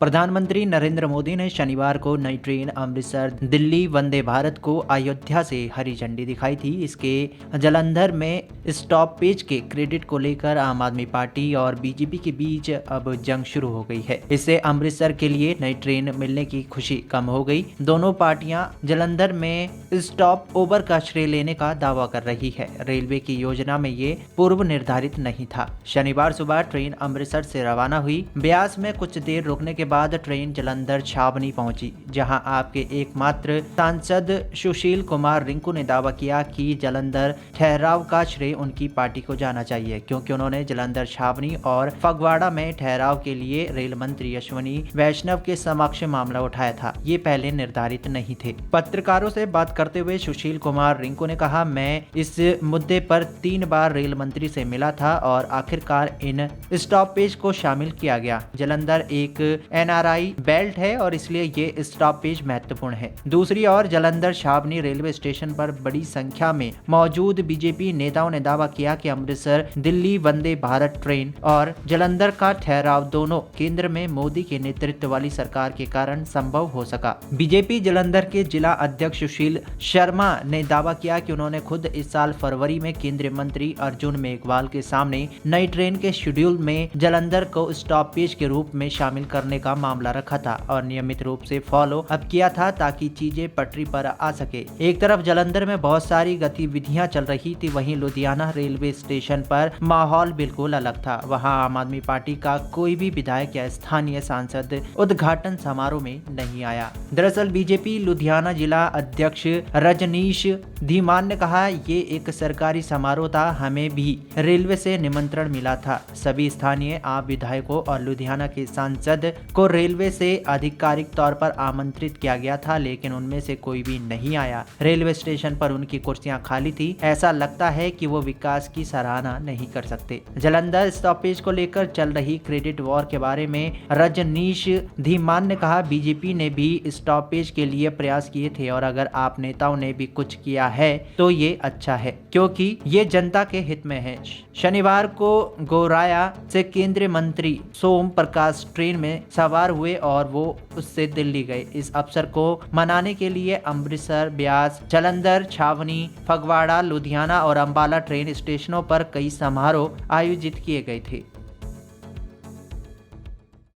प्रधानमंत्री नरेंद्र मोदी ने शनिवार को नई ट्रेन अमृतसर दिल्ली वंदे भारत को अयोध्या से हरी झंडी दिखाई थी। इसके जालंधर में स्टॉपेज के क्रेडिट को लेकर आम आदमी पार्टी और बीजेपी के बीच अब जंग शुरू हो गई है। इससे अमृतसर के लिए नई ट्रेन मिलने की खुशी कम हो गई। दोनों पार्टियां जालंधर में स्टॉप ओवर का श्रेय लेने का दावा कर रही है। रेलवे की योजना में ये पूर्व निर्धारित नहीं था। शनिवार सुबह ट्रेन अमृतसर से रवाना हुई। ब्यास में कुछ देर रुकने के बाद ट्रेन जालंधर छावनी पहुंची, जहां आपके एकमात्र सांसद सुशील कुमार रिंकू ने दावा किया कि जालंधर ठहराव का श्रेय उनकी पार्टी को जाना चाहिए, क्योंकि उन्होंने जालंधर छावनी और फगवाड़ा में ठहराव के लिए रेल मंत्री अश्विनी वैष्णव के समक्ष मामला उठाया था। ये पहले निर्धारित नहीं थे। पत्रकारों से बात करते हुए सुशील कुमार रिंकू ने कहा, मैं इस मुद्दे पर 3 बार रेल मंत्री से मिला था और आखिरकार इन स्टॉपेज को शामिल किया गया। जालंधर एक एनआरआई बेल्ट है और इसलिए ये स्टॉपेज महत्वपूर्ण है। दूसरी ओर जालंधर छावनी रेलवे स्टेशन पर बड़ी संख्या में मौजूद बीजेपी नेताओं ने दावा किया कि अमृतसर दिल्ली वंदे भारत ट्रेन और जालंधर का ठहराव दोनों केंद्र में मोदी के नेतृत्व वाली सरकार के कारण संभव हो सका। बीजेपी जालंधर के जिला अध्यक्ष सुशील शर्मा ने दावा किया कि उन्होंने खुद इस साल फरवरी में केंद्रीय मंत्री अर्जुन मेघवाल के सामने नई ट्रेन के शेड्यूल में जालंधर को स्टॉपेज के रूप में शामिल करने का मामला रखा था और नियमित रूप से फॉलो अप किया था ताकि चीजें पटरी पर आ सके। एक तरफ जालंधर में बहुत सारी गतिविधियां चल रही थी, वहीं लुधियाना रेलवे स्टेशन पर माहौल बिल्कुल अलग था। वहां आम आदमी पार्टी का कोई भी विधायक या स्थानीय सांसद उद्घाटन समारोह में नहीं आया। दरअसल बीजेपी लुधियाना जिला अध्यक्ष रजनीश धीमान ने कहा, ये एक सरकारी समारोह था, हमें भी रेलवे से निमंत्रण मिला था। सभी स्थानीय आम विधायकों और लुधियाना के सांसद को रेलवे से आधिकारिक तौर पर आमंत्रित किया गया था, लेकिन उनमें से कोई भी नहीं आया। रेलवे स्टेशन पर उनकी कुर्सियां खाली थी। ऐसा लगता है कि वो विकास की सराहना नहीं कर सकते। जालंधर स्टॉपेज को लेकर चल रही क्रेडिट वॉर के बारे में रजनीश धीमान ने कहा, बीजेपी ने भी स्टॉपेज के लिए प्रयास किए थे और अगर आप नेताओं ने भी कुछ किया है तो ये अच्छा है, क्योंकि ये जनता के हित में है। शनिवार को गौराया से केंद्रीय मंत्री सोम प्रकाश ट्रेन में सवार हुए और वो उससे दिल्ली गए। इस अवसर को मनाने के लिए अमृतसर, ब्यास, जालंधर, छावनी, फगवाड़ा, लुधियाना और अंबाला ट्रेन स्टेशनों पर कई समारोह आयोजित किए गए थे।